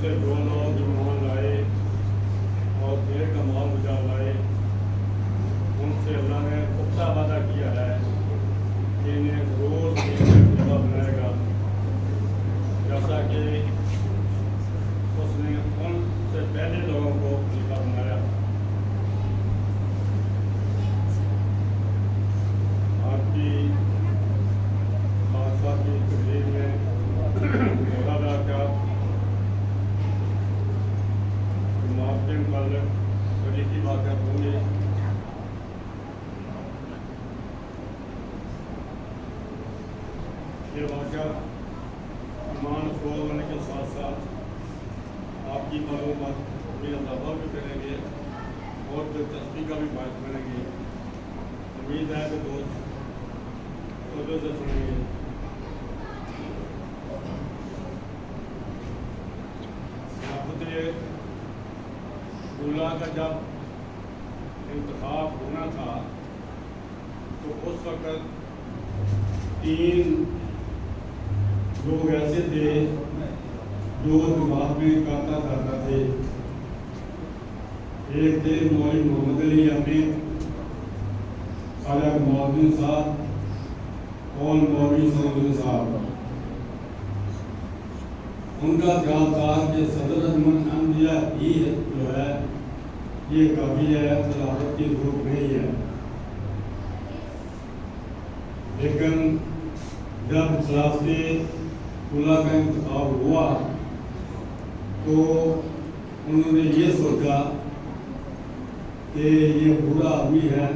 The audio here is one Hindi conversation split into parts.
से जो लोग ईमान लाए और देर का माल बचा लाए, उनसे अल्लाह ने पुख्ता वादा किया है कि इन्हें ज़रूर खलीफा बनाएगा, जैसा कि उसने उनसे पहले लोगों को खलीफा बनाया। आपकी बादशाह की तकरीर में बोला था आपके मुताबिक तरीकी बातें होंगी। ये वाक़या ईमान अफरोज़ होने के साथ साथ आपकी मालूमात में इजाफा भी करेंगे और दिलचस्पी का भी बात करेंगे। उम्मीद है कि दोस्त तवज्जो से सुनेंगे। दूल्हा का जब इंतखाब होना था तो उस वक़्त 3 लोग ऐसे थे जो दिमाग में करता करता थे। एक थे मौलवी मोहम्मद अली अमीर, खाजा कमालुद्दीन साहब और मौलवी सनउद्दीन साहब। उनका ख्याल था कि सदर अजमन अम्बिया ही जो है ये काफ़ी है, खिलाफत की जरूरत नहीं है। लेकिन जब खिलाफते उला का इंतखाब हुआ तो उन्होंने ये सोचा कि ये बूढ़ा आदमी है,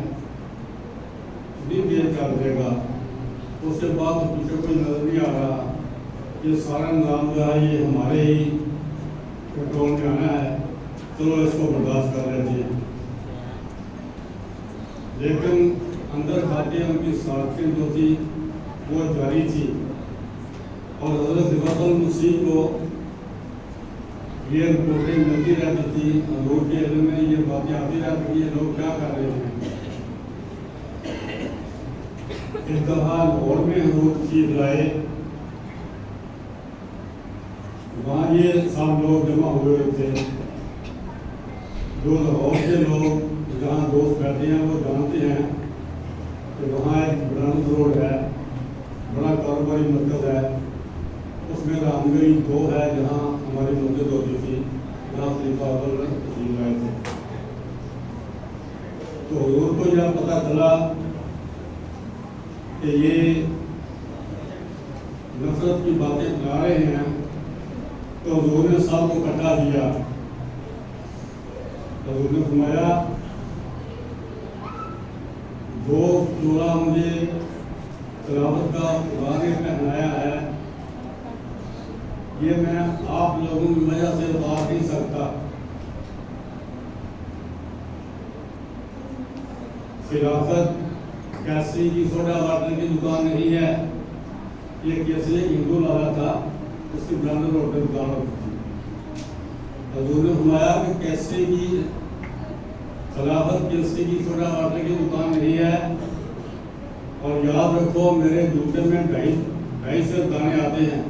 नहीं देर कर देगा। उसके बाद पीछे कोई नजर नहीं आ रहा, ये सारा निज़ाम जो है ये हमारे ही कंट्रोल में आना है, चलो इसको बर्दाश्त कर लेते हैं। लेकिन अंदर खाते उनकी साजिशें जो थी वो जारी थी और हज़रत फ़ज़ल मसीह को ये रिपोर्टें मिलती रहती थी, लोग के इल्म में ये बातें आती रहती थी, ये लोग क्या कर रहे हैं। इस दफ़ा लाहौर में हजूर तशरीफ लाए, वहाँ ये सब लोग जमा हुए थे। जो लाहौर के लोग जहाँ दोस्त बैठे हैं वो जानते हैं कि वहाँ एक ब्रांड रोड है, बड़ा कारोबारी मरकज़ है, उसमें रामगढ़ी 2 है जहाँ हमारी मस्जिद होती थी, जहाँ खलीफा अव्वल तशरीफ लाए थे। तो हुजूर को जब पता चला कि ये नफरत की बातें फैला रहे हैं तो हुजूर ने सबको इकट्ठा किया। हुजूर ने फरमाया, जो जोड़ा मुझे खिलाफत का खुदा ने पहनाया है ये मैं आप लोगों की वजह से उतार नहीं सकता। खिलाफत कैसी की सोडा वाटर की दुकान नहीं है, ये कैसे हिंदू लाया था, उसकी ब्रांड रोड पर दुकान होती थी। हजूर ने फरमाया कि कैसे की खिलाफत कैसे की सोडा वाटर की दुकान नहीं है, और याद रखो मेरे जूते में 2.5 से दाने आते हैं।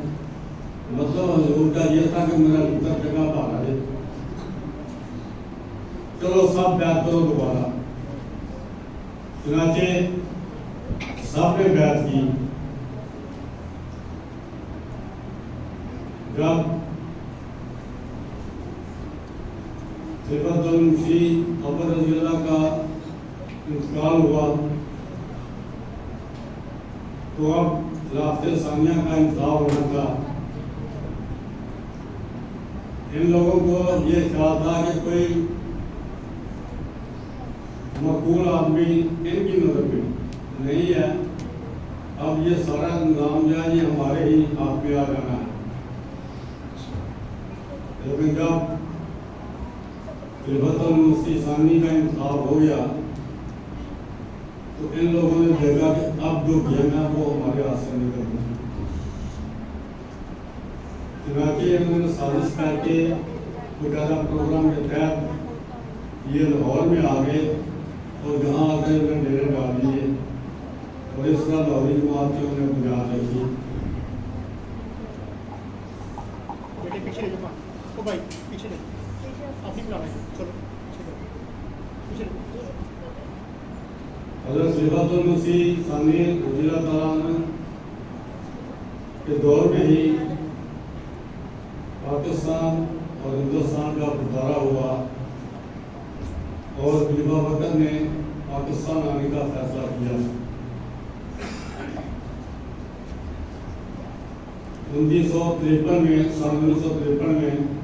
मतलब हजूर का ये था कि मेरा जूता जगह पा रहा है। चलो सब बैत करो दोबारा। चुनाचे सब ने बैत की। जब फ़ज़ल मसीह अव्वल रज़ी अल्लाह का इंतकाल हुआ तो अब खिलाफत सानिया का इंतखाब होना था। इन लोगों को ये ख्याल था कि कोई मकबूल आदमी इनकी नजर में नहीं है, अब ये सारा निज़ाम जो है ये हमारे ही हाथ में आ जाना है। लेकिन जब फ़ज़ल मसीह सानी का इंतखाब हो गया तो इन लोगों ने देखा कि अब जो गेम है वो हमारे हाथ से निकल गया। चुनांचे इन्होंने साजिश करके मुकाबला प्रोग्राम के तहत ये लाहौर में आ गए और जहाँ आकर उन्होंने डेरे डाल दिए और इस तरह लाहौरी जमात की उन्हें बुनियाद रखी। ओ भाई पीछे देखो, आप ही बुला रहे हैं, चलो पीछे देखो। हज़रत खलीफातुल मसीह सानी रज़ियल्लाहु तआला अन्हु के दौर में ही पाकिस्तान और हिंदुस्तान का बंटवारा हुआ और खलीफा बकर ने पाकिस्तान आने का फैसला किया। 1953 में सन 1953 में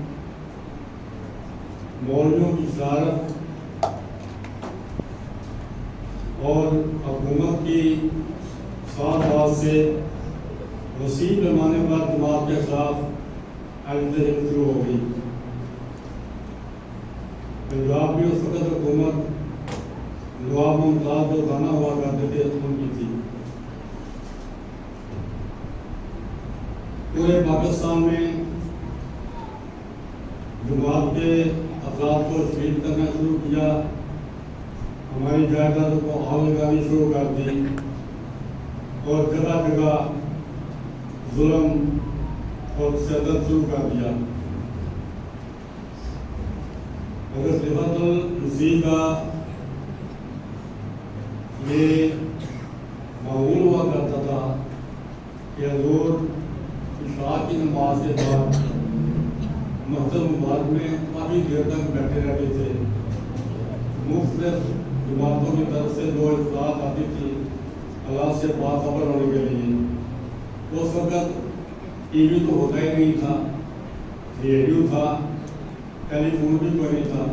मौलवियों की शरारत और हुकूमत की साथ से वसी पैमाने पर जमात के खिलाफ एल्जहम शुरू हो गई। पंजाब में उस वक्त हुकूमत नवाब मुमताज जो थाना हुआ करते थे उनकी थी। पूरे पाकिस्तान में जमात के अफराद को शहीद करना शुरू किया, हमारी जायदादों को आग लगानी शुरू कर दी और जगह जगह जुल्म और तशद्दुद शुरू कर दिया। हज़रत खलीफातुल मसीह का ये मामूल हुआ करता था कि हुज़ूर इशा की नमाज के बाद मस्जिद मुबारक में काफ़ी देर तक बैठे रहते थे। मुख्तलिफ जमातों की तरफ से जो इत्तलात आती थी अल्लाह से बाखबर होने के लिए। उस वक़्त टीवी तो होता ही नहीं था, रेडियो था, टेलीफोन भी कोई नहीं था,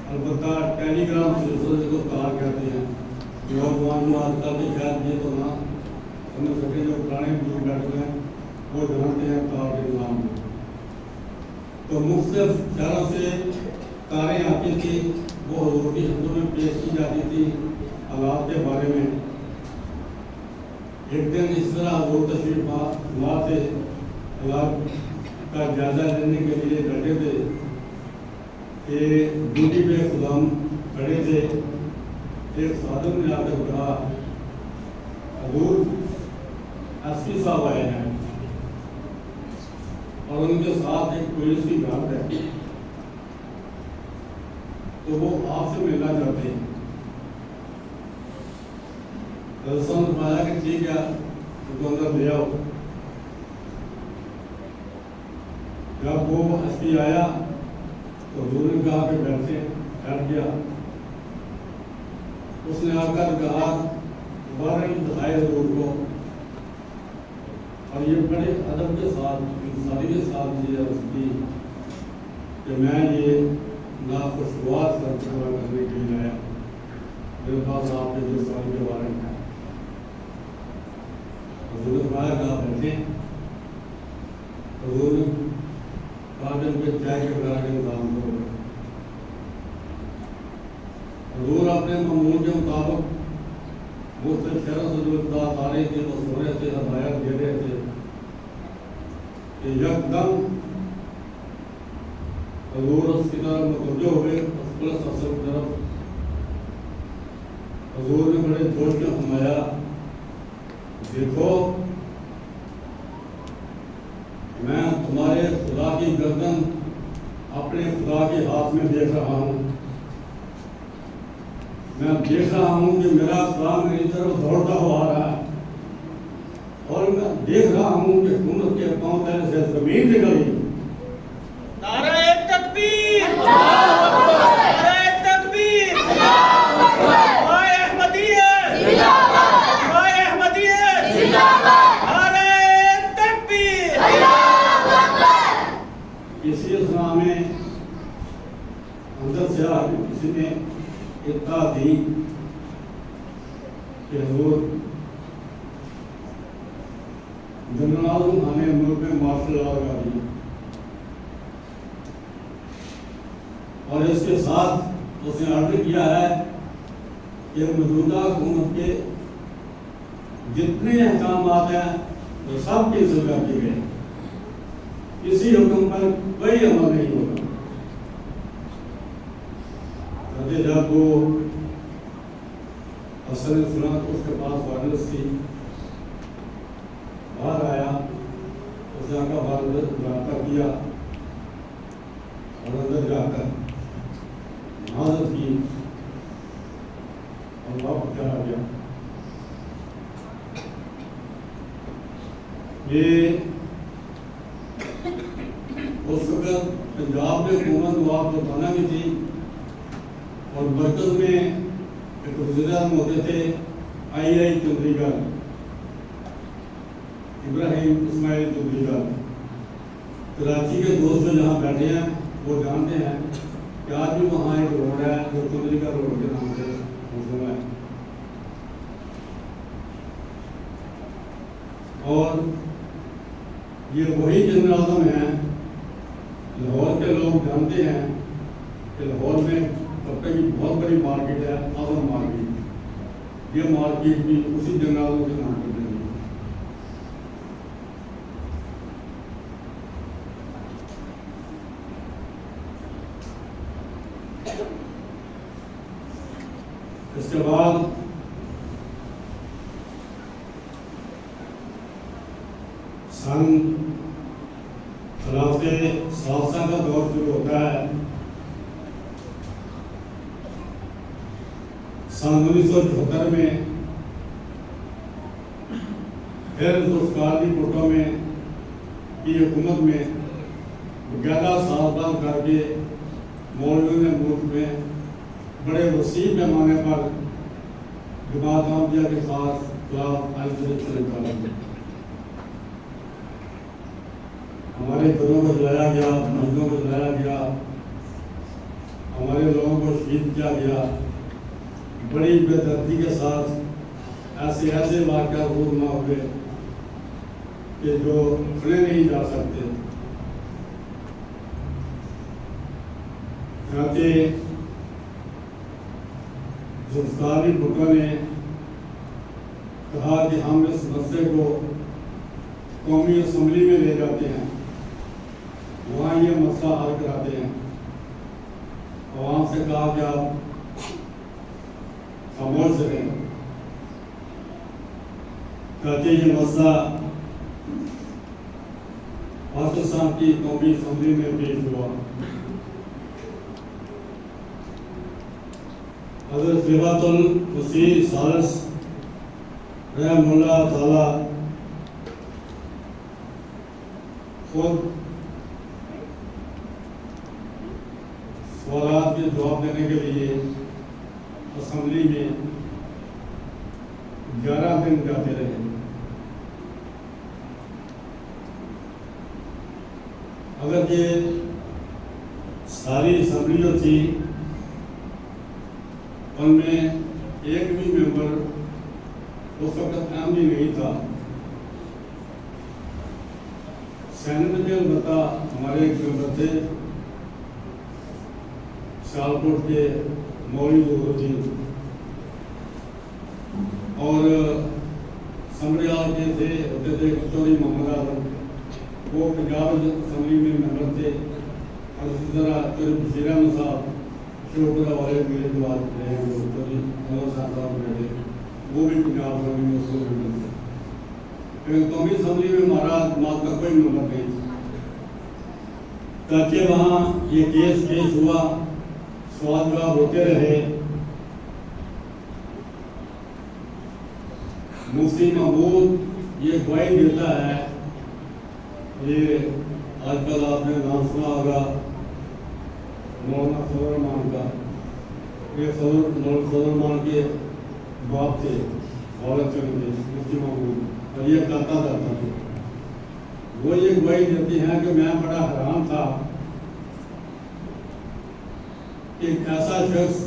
अलबत्ता टेलीग्राम सिलसिले को तार कहते हैं। नौजवान जो आजकल के शायद ये तो ना समझ सके, जो पुराने बुजुर्ग बैठे हैं वो जानते हैं तार के नाम। तो मुख्तलिफ शहरों से तारें आती थी, वो हुज़ूर की खिदमत में पेश की जाती थी हालात के बारे में। एक दिन इस तरह हुज़ूर तशरीफ ला थे, हालात का जायजा लेने के लिए बैठे थे कि ड्यूटी पे खुदाम खड़े थे। एक साधु ने आकर कहा, हुज़ूर एसपी साहब आए हैं और उनके साथ एक पुलिस की गार्ड है, तो वो आपसे मिलना चाहते हैं। दरअसल बताया कि ठीक है, उनको अंदर ले आओ। जब वो एसपी आया तो हुज़ूर ने कहा कि बैठ गया। उसने आकर कहा वारंट दिखाए हुज़ूर को, और ये बड़े अदब के साथ इंसानी के साथ ये अर्ज़ की कि मैं ये नाखुशगवार पूरा करने के लिए आया, मेरे पास आपके जो सवाल के बारे में है। हुज़ूर ने कहा बैठे। हुज़ूर ने कहा कि उनके चाय के वगैरह के इंतजाम करो। हुज़ूर अपने मामूल के मुताबिक मुख्तलिफ शहरों से जो इत्तलात आ रही थी वो सुन रहे थे, हदायत दे रहे थे कि यकदम हुज़ूर उसकी तरफ मुतवज्जो हो गए, पुलिस अफसर की तरफ। हुज़ूर ने बड़े जोश में फरमाया, देखो मैं तुम्हारे खुदा की गर्दन अपने खुदा के हाथ में देख रहा हूँ। मैं देख रहा हूँ कि मेरा खुदा मेरी तरफ दौड़ता हुआ आ रहा है, और मैं देख रहा हूँ कि हुकूमत के पांव तले से जमीन निकल गई। नारे तकबीर, नारे तकबीर, वाह अहमदियत, वाह अहमदियत, नारे तकबीर। इसी इस्लाम में अंदर से आके किसी ने इत्तला दी कि हुज़ूर जनरल आज़म खान ने मुल्क में मार्शल लॉ लगा दी, और इसके साथ उसने ऑर्डर किया है कि मौजूदा हुकूमत के जितने अहकामात हैं वो सब कैंसिल कर दिए गए। इसी हुक्म पर कोई अमल नहीं होगा। जब वो असल ने सुना तो उसके पास वायरस थी, बाहर आया, उसने आका वायरस रब्ता किया जाकर हाजत की, अल्लाह अकबर आ गया। ये उस वक्त पंजाब में हुकूमत नवाब सुल्ताना की थी और मरकज में एक वज़ीर-ए-आज़म होते थे आई चंद्रीगढ़, इब्राहिम इस्माइल चंद्रीगढ़। कराची के दोस्त जो जहाँ बैठे हैं वो जानते हैं कि आज भी वहाँ एक रोड है जो चंद्रीगढ़ रोड के नाम से मशहूर है। और ये वही जनरल है, लाहौर के लोग जानते हैं कि लाहौर में कपड़े की बहुत बड़ी मार्केट है, आजम मार्केट। ये मार्केट भी उसी जनरलों के नाम पर बनी है। इसके बाद सन खिलाफते सालसा का दौर शुरू होता है। सन 1974 में फिर जुल्फ़िकार भुट्टो में की हुकूमत में 11 साल बाद करके मौलवियों ने मुल्क में बड़े वसी पैमाने पर जमात अहमदिया के साथ खिलाफ निकाला। हमारे घरों को जलाया गया, मस्जिदों को जलाया गया, हमारे लोगों को शहीद किया गया। बड़ी बेदर्दी के साथ ऐसे वाक़या रूबरू हुए कि जो सुने नहीं जा सकते। जुल्फ़िकार भुट्टो ने कहा कि हम इस मसले को कौमी असम्बली में ले जाते हैं, वहाँ ये मसला हल कराते हैं। आवाम से कहा कि आप खामोश रहें, ताकि ये मसला पाकिस्तान की कौमी असम्बली में पेश हुआ। हज़रत ज़िबातुल वसीर सालस रहमतुल्लाह ताला खुद सवालात के जवाब देने के लिए असम्बली में 11 दिन जाते रहे। अगर ये सारी असम्बली जो थी उनमें एक भी मेंबर उस वक्त अहम ही नहीं था। सेनेट में अलबत्ता हमारे एक मेंबर थे सियालकोट के मौलवी ज़ुहरुद्दीन, और समरियाल के होते थे चौधरी मोहम्मद आजम, वो पंजाब असम्बली में मेंबर थे। और इसी तरह चौधरी बशीर अहमद साहब शिवपुरा वाले मेरे जो आज रहे हैं, वो चौधरी अमर साहब बैठे, वो भी पंजाब असम्बली में उसको मेंबर थे। लेकिन कौमी असम्बली में हमारा जमात का कोई मेंबर नहीं था। ताकि वहाँ ये केस पेश हुआ, सवाल जवाब होते रहे। मुफ्ती महमूद ये गवाही देता है, ये आजकल आपने नाम सुना होगा मौलाना फजल का। ये फजल के बाप थे, औरत थे मुफ्ती महमूद, और ये करता था। वो ये गवाही देती हैं कि मैं बड़ा हैरान था, एक ऐसा शख्स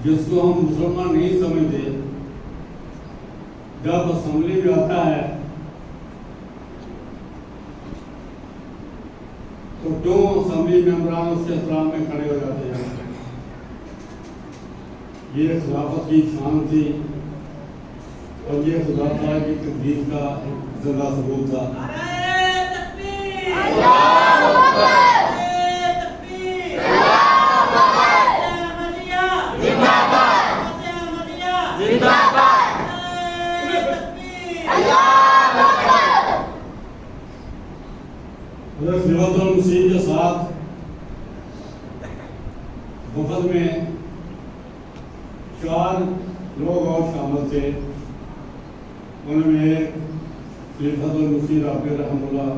जिसको हम मुसलमान नहीं समझते, जब असम्बली में आता है तो क्यों असम्बली मेंबरान उसके एहतराम में खड़े हो जाते हैं। ये खिलाफत की शान थी और ये खुदा ताला की तकदीर का जिंदा सबूत था। के साथ वफद में 4 लोग और शामिल थे। उनमें खलीफतुल मसीह राबी रहमतुल्लाह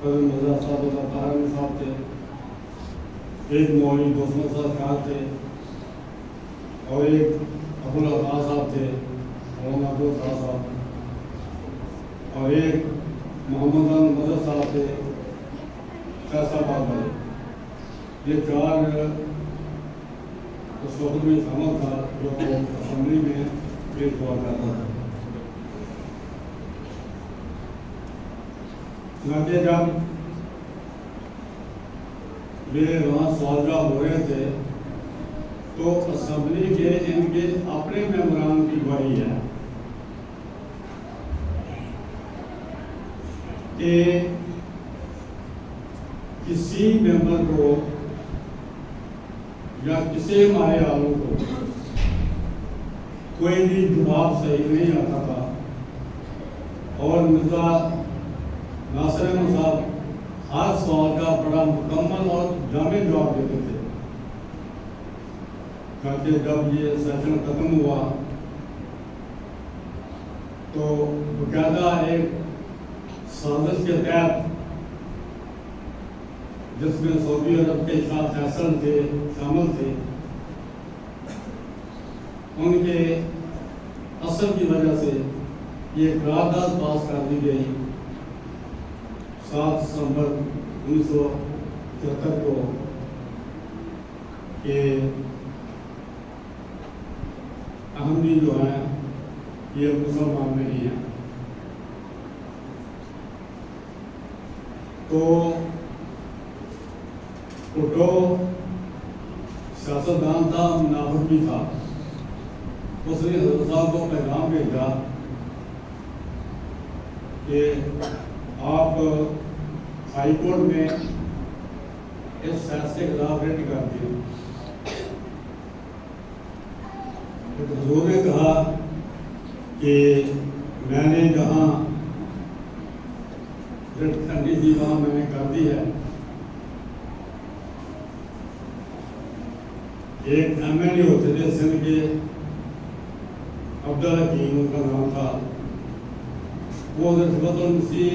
कज़ी मिर्ज़ा सादत तारवी साहब थे, एक मौलवी दोस्त साहब थे और एक अब्दुल अता साहब थे, मौलाना अब्दुल अता साहब, और एक मोहम्मद मदद साहब थे, फैसलाबाद वाले। ये 4 उस वक्त में शामिल था जो असेंबली में पेश हुआ करता था। चुनांचे जब वे वहाँ सवालजा हो रहे थे तो असेंबली के इनके अपने मेंबरान की गवाही है कि किसी मेंबर को या किसी हमारे आलों को कोई भी जवाब सही नहीं आता था और मिर्जा नासिर अहमद साहब हर सवाल का बड़ा मुकम्मल और जामे जवाब देते थे। क्योंकि जब ये सेशन खत्म हुआ तो बकायदा एक साजिश के तहत जिसमें सऊदी अरब के शाह फैसल थे शामिल थे, उनके असर की वजह से ये करारदाद पास कर दी गई 7 दिसंबर 1973 को कि अहमदी जो है ये मुसलमान नहीं है। तो भुट्टो सियासतदान था, मुनाफिक भी था। उसने हज़रत साहब को पैगाम भेजा कि आप हाई कोर्ट में इस फैसले के खिलाफ रेट कर दिए। तो हुजूर ने कहा कि मैंने जहाँ रेट करनी थी वहाँ मैंने कर दी है। एक MLA होते थे सिंध के, अब्दुल हकीम उनका नाम था, वो खलीफतुल मसीह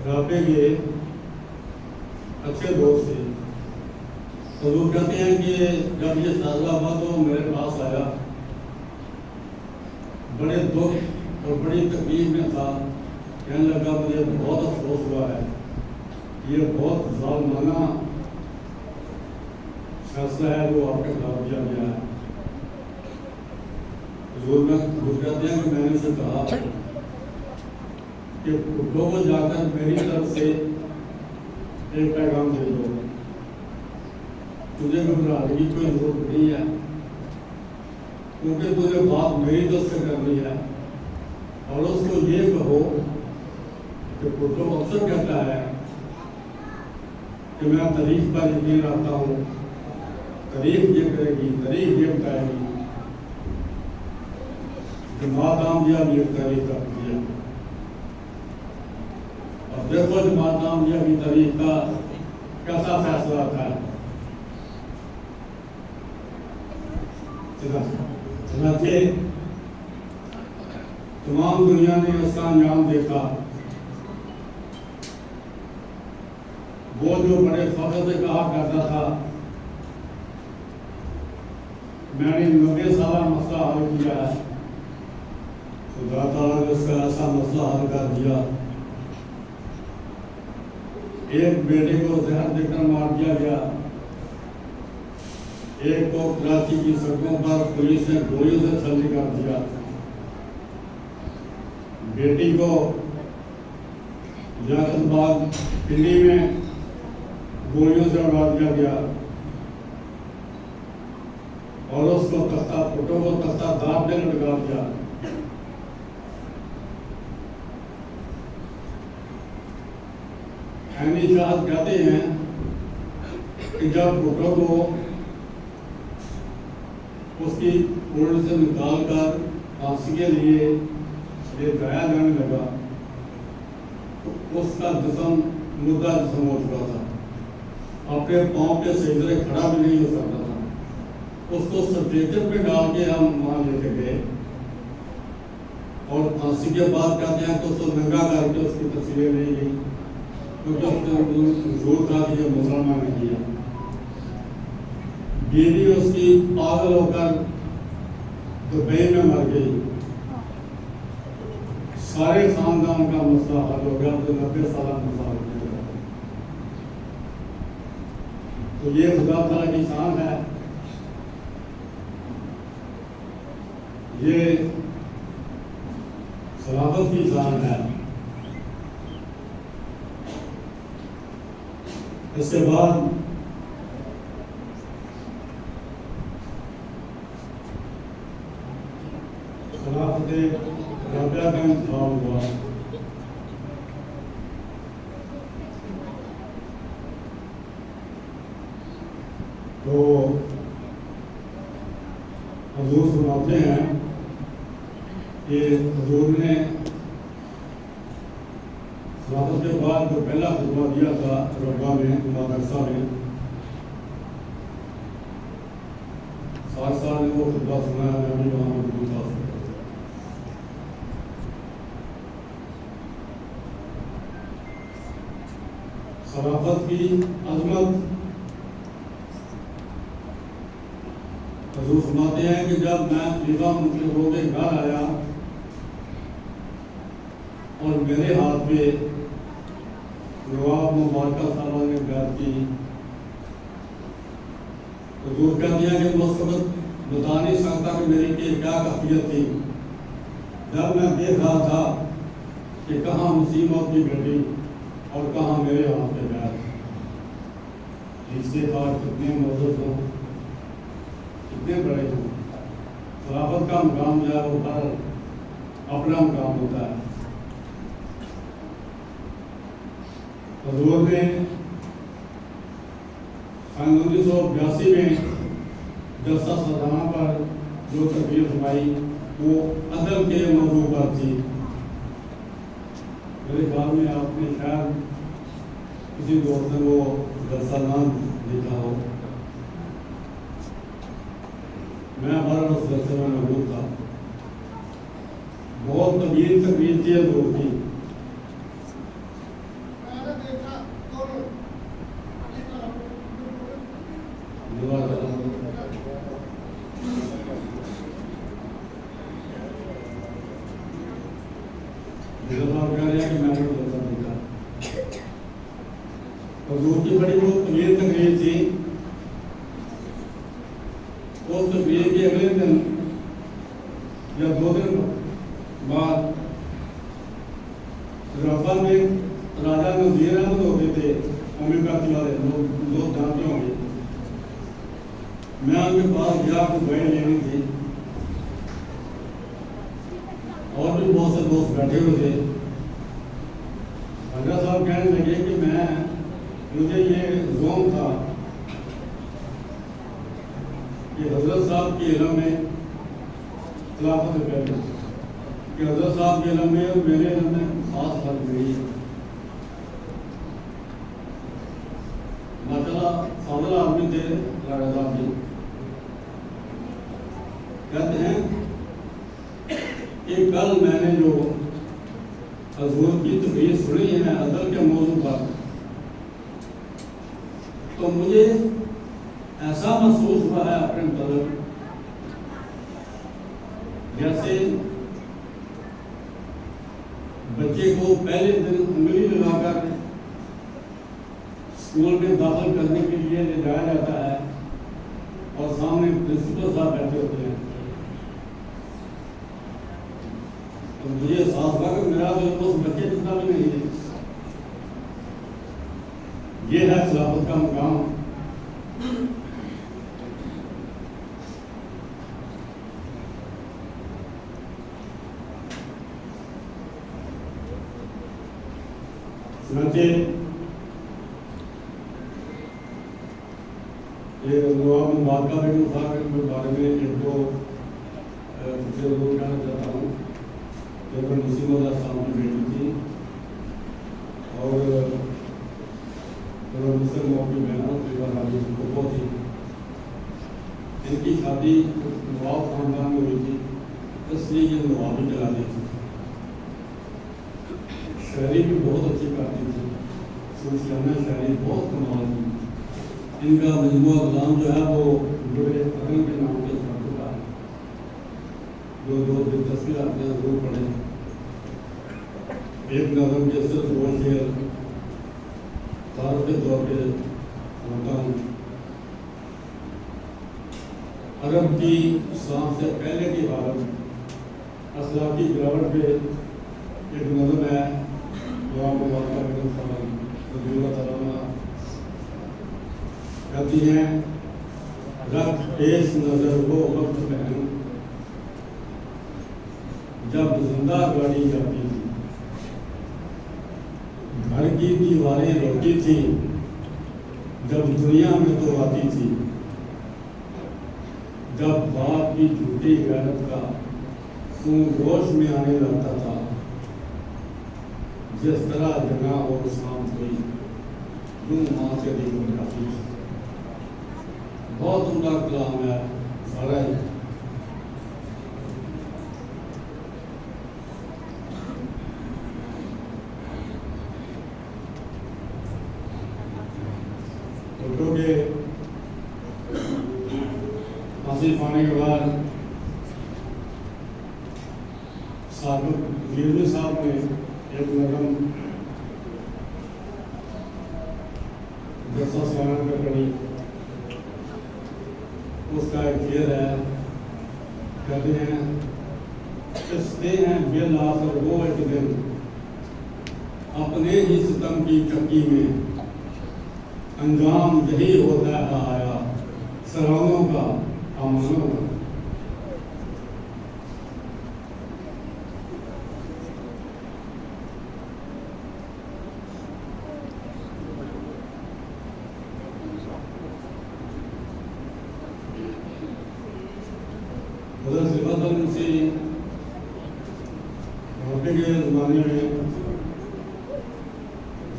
राबी के अच्छे दोस्त थे। तो लोग कहते हैं कि जब ये फैसला हुआ तो मेरे पास आया, बड़े दुख और बड़ी तकलीफ में था। कहने लगा मुझे बहुत अफसोस हुआ है, ये बहुत ज़ालिमाना फैसला है जो आपके खिलाफ किया गया है। हुजूर कहते हैं कि मैंने उसे कहा कि भुट्टो को जाकर मेरी तरफ से एक पैगाम दे दो, तुझे घबराने की कोई जरूरत नहीं है, क्योंकि तुझे बात मेरी तरफ से करनी है। और उसको ये कहो कि भुट्टो अक्सर कहता है कि मैं तारीख पर यकीन रखता हूँ, तारीख ये करेगी, तारीख ये बताएगी। जमात आमदिया भी एक तारीख रखती है और देखो जमात आमदिया की तारीख का कैसा फैसला आता है। चुनांचे तमाम दुनिया ने उसका अंजाम देखा। वो जो बड़े फख्र से कहा करता था मैंने 90 साल मसला हल किया है, खुदा ताला ने उसका ऐसा मसला हल कर दिया। एक बेटे को जहर देकर मार दिया गया, एक को कराची की सड़कों पर पुलिस ने गोलियों से छलनी कर दिया, बेटी को लियाकतबाग दिल्ली में गोलियों से उड़ा दिया गया और उसको तख्ता भुट्टो को तख्ता दाब में लटका दिया। अहमदी शाह कहते हैं कि जब भुट्टो को उसकी कोर्ट से निकाल कर फांसी के लिए ले जाया जाने लगा तो उसका जिस्म मुर्दा जिस्म हो चुका था। अपने पाँव पे सही तरह खड़ा भी नहीं हो सकता था। उसको स्ट्रेचर पे डाल के हम वहाँ लेके गए और फांसी के बाद कहते हैं कि उसको नंगा करके उसकी तस्वीरें ली गई, क्योंकि उसको जोर था कि ये मुसलमान ने किया। बीवी उसकी पागल होकर दुबई में मर गई। सारे खानदान का मसला हल हो गया, तो 90 साल मसला हो गया। तो ये खुदा ताला की शान है। ये सलाफत की शान है। इसके बाद सलाफत रबिया का इंतजाम हुआ। तो हुजूर सुनाते हैं कि हुजूर ने सलाफत के बाद जो पहला खुतबा दिया था रब्बा में मदरसा में, साथ वो खुतबा सुनाया। मैं भी वहाँ मौजूद था। सलाफत की अजमत हुजूर फरमाते हैं कि जब मैं खलीफा मुतलक होके घर आया और मेरे हाथ पे नवाब मुबारक साहब ने बैत की, हुजूर कहते हैं कि उस वक्त बता नहीं सकता कि मेरी क्या कैफियत थी। जब मैं देख रहा था कि कहाँ मुसीबत की घटी और कहाँ मेरे हाथ पे बैत। रिश्तेदार कितने मौजूद हों, कितने बड़े हों, सलाफत का मुकाम जो है वो हर अपना मुकाम होता है। हुजूर ने सन 1982 में जलसा सल्ताना पर जो तकरीर फरमाई वो अदल के मौजू पर थी। मेरे ख्याल में आपने शायद किसी दोस्त ने वो जलसा नाम देखा हो। मैं हमारा उस जलसे में मौजूद था। बहुत तवील तकरीर थी, हजूर की। हुजूर की बड़ी वो तवील तकरीर थी। उस तकरीर के अगले दिन या 2 दिन बाद रफा में राजा नज़ीर अहमद होते थे, होम्योपैथी वाले लोग जानते होंगे। मैं उनके पास गया, कुछ दवाई लेनी थी और भी बहुत से दोस्त बैठे हुए थे। राजा साहब कहने लगे कि मुझे ये जोम था कि हजरत साहब के इल्म में खिलाफत से पहले कि हजरत साहब के इल्म में और मेरे इल्म में खास फर्क नहीं है। माशाल्लाह फाजिल आदमी थे राजा साहब जी। कहते हैं कि कल मैंने जो हजूर की तकरीर सुनी है अदल के मौजू पर, तो मुझे ऐसा महसूस हुआ है अपने मतलब जैसे बच्चे को पहले दिन उंगली लगाकर स्कूल में दाखिल करने के लिए ले जाया जाता है और सामने प्रिंसिपल साहब बैठे होते हैं। तो मुझे एहसास हुआ कि मेरा तो उस बच्चे जितना भी नहीं है। ये है खिलाफत का मुकाम। सुनते ये नवाब मुबारक बेगम साहब के बारे में एक दो जरूर कहना चाहता हूँ। जब मुसीबत साहब की बेटी थी और और मुस्लिम मौकी बहनों परिवार को बहुत ही इनकी शादी नवाब खानदान में हुई थी, इसलिए ये नवाब भी चला दी थी। शायरी भी बहुत अच्छी करती थी, सूफियाना शायरी बहुत कमाल की। इनका मजमूआ गुलाम जो है वो बड़े अदम के नाम पे छपा है, जो दिलचस्पी आपने जरूर पढ़े। एक नज़म के सिर्फ दो शेर तारुफ के तौर पे होता हूँ। अरब की इस्लाम से पहले की हालत अखलाकी गिरावट पे एक नज़म है जो आपको कहती हैं, रख पेश नजर वो वक्त बहन जब जिंदा गाड़ी जाती थी, घर की दीवारें रोती थी जब दुनिया में तो आती थी, जब बाप की झूठी गैरत का खून गोश में आने लगता था, जिस तरह जना और शाम हुई यूं माँ से दी जाती थी। बहुत उम्दा कलाम है सारा ही। फोटो के हासिल पाने के बाद गिरवी साहब ने एक नज़म जैसा सियाना में पढ़ी, उसका एक शेर है, कहते हैं किसते हैं बेलासर वो एक दिन अपने ही सितम की चक्की में, अंजाम यही होता है आया सरानों का अमनों का। से के ज़माने में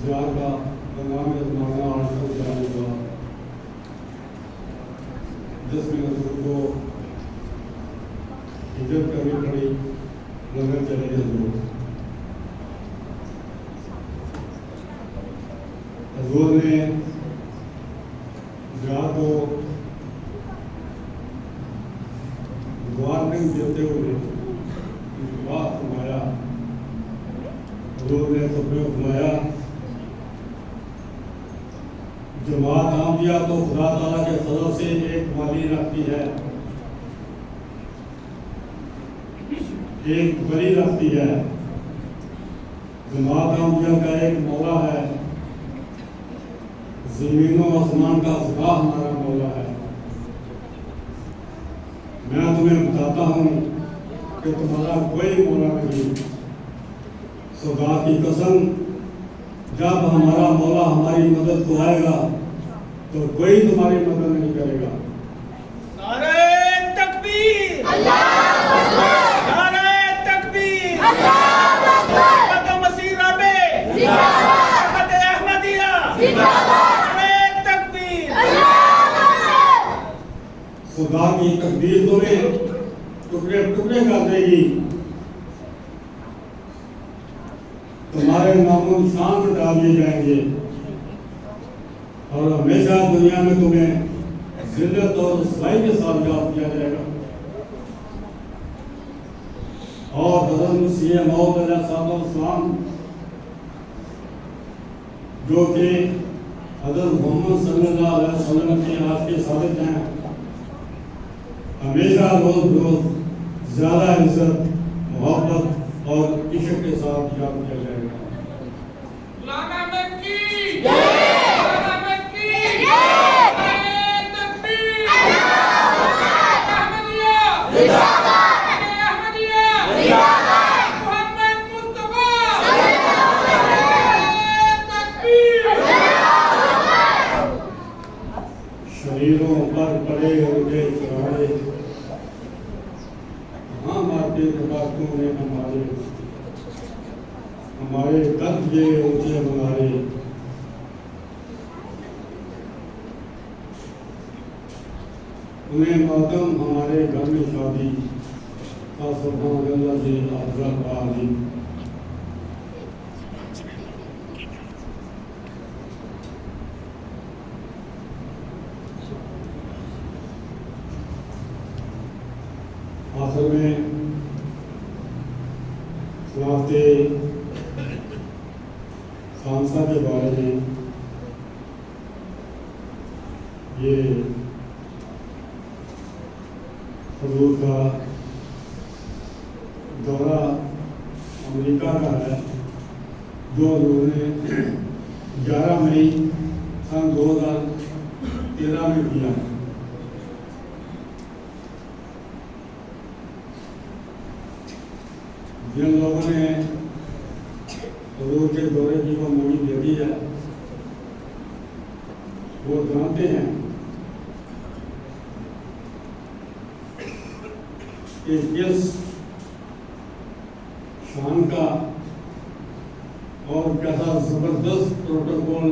ज़ियार का नाम का ज़माना आजकल जाने हुआ, जिसमें हजूर को हिजरत करनी पड़ी, लंदन चले गए हजूर। हजूर ने ज़ियार को द्वार में देते हुए बात घुमाया, हजूर ने सपने घुमाया। जमात आम दिया तो खुदा ताला के फजल से एक वाली रखती है, एक वली रखती है। जमात आम दिया का एक मौला है, जमीनों आसमान का खुदा हमारा मौला है। मैं तुम्हें बताता हूँ कि तुम्हारा कोई मौला नहीं। खुदा की कसम, जब हमारा मौला हमारी मदद को आएगा तो कोई तुम्हारी मदद नहीं करेगा। नारे तकबीर, अल्लाहू अकबर, नारे तकबीर, अल्लाहू अकबर, कदम मसीरा पे जिंदाबाद, अहमद अहमदिया जिंदाबाद, नारे तकबीर, अल्लाहू अकबर। खुदा की तकदीर तुम्हें टुकड़े टुकड़े कर देगी, तुम्हारे नामों निशान पर डाल दिए जाएंगे और हमेशा दुनिया में तुम्हें जिल्लत और रुसवाई के साथ याद किया जाएगा। और हज़रत मसीह मौद अलैहिस्सलाम जो कि हज़रत मोहम्मद सल्लल्लाहु अलैहि वसल्लम के आज के साबित हैं, हमेशा रोज रोज ज्यादा इज्जत, मोहब्बत और इश्क के साथ याद किया जाएगा। शरीरों पर पड़े उनके चढ़ाए, हाँ मारते बातों ने हमारे दर्द ये ऊंचे मंगारे। उन्हें मातम हमारे घर में शादी से अफजल पाली। आखिर में सलावते खानसा के बारे में ये हुजूर का दौरा अमेरिका का है जो उन्होंने 11 मई सन 2013 में किया। जिन लोगों ने हुजूर के दौरे की वो मूवी देखी है वो जानते हैं कि किस शान का और कैसा जबरदस्त प्रोटोकॉल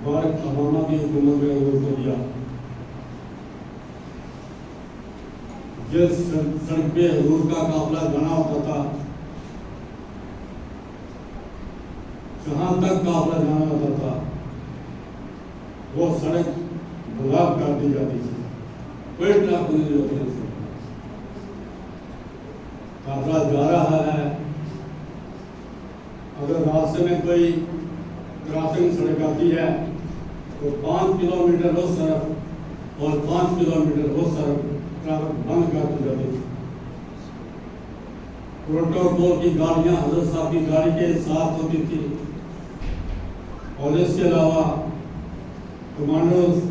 बारक ओबामा की हुकूमत में हुजूर को दिया। जिस सड़क पे हुजूर का काफिला बना होता था, जहां तक काफिला जाना होता था वो सड़क ब्लॉक कर दी जाती थी, कोई ट्रैफिक नहीं होती थी। काफिला जा रहा है, अगर रास्ते में कोई क्रॉसिंग सड़क आती है तो 5 किलोमीटर वो सड़क और 5 किलोमीटर वो सड़क ट्रैफिक बंद कर दी जाती थी। प्रोटोकॉल की गाड़ियां हजरत साहब की गाड़ी के साथ होती थी और इसके अलावा कमांडोज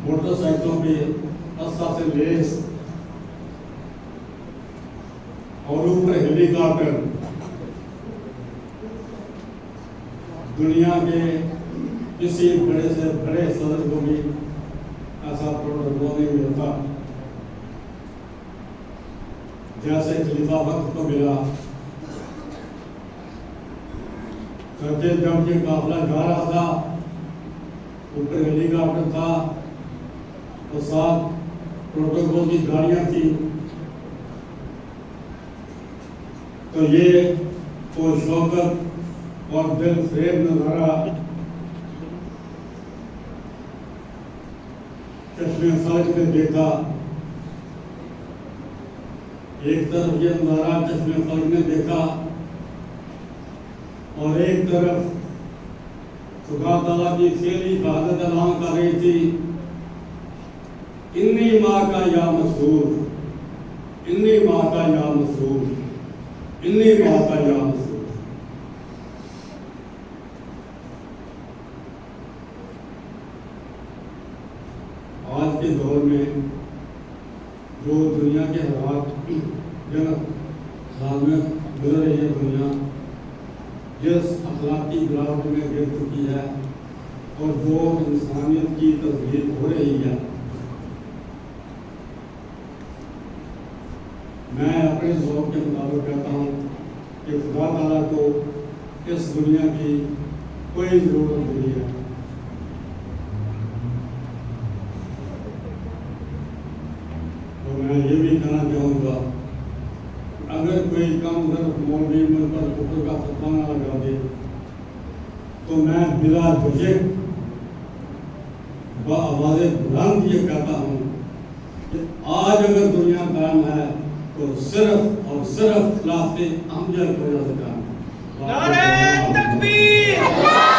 मोटरसाइकिलों पे अस्सा से लेस और ऊपर हेलीकॉप्टर। दुनिया के किसी बड़े से बड़े सदर को भी ऐसा प्रोटोकॉल नहीं मिलता जैसे खलीफा वक्त को मिला। सच्चे जब ये काफिला जा रहा था, ऊपर हेलीकॉप्टर था और साथ प्रोटोकॉल की गाड़ियां थी, तो ये वो शौकत और दिल फरेब नजारा चश्मे फर्ज में देखा। एक तरफ ये नजारा चश्मे फर्ज में देखा और एक तरफ खुदा ताला की फेली शहादत ऐलान कर रही थी, इन्नी माँ का या मशहूर, इन्नी माँ का या मशहूर, इन्नी माँ का या मशहूर। आज के दौर में जो दुनिया के हालात हाल में गुजर रही है, दुनिया जिस अखलाकी गिरावट में गिर चुकी है और जो इंसानियत की तस्वीर हो रही है, मैं अपने ज़ौक़ के मुताबिक कहता हूँ कि खुदा ताला को इस दुनिया की कोई ज़रूरत नहीं है। तो मैं ये भी कहना चाहूँगा, अगर कोई कम दर मौलवी मुझ पर कुफर का फतवा ना लगा दे तो मैं बिला झिझक आवाज़ बुलंद ये कहता हूँ कि आज अगर दुनिया कायम है तो सिर्फ और सिर्फ खिलाफत अहमदिया की वजह से कायम है। नारे तकबीर।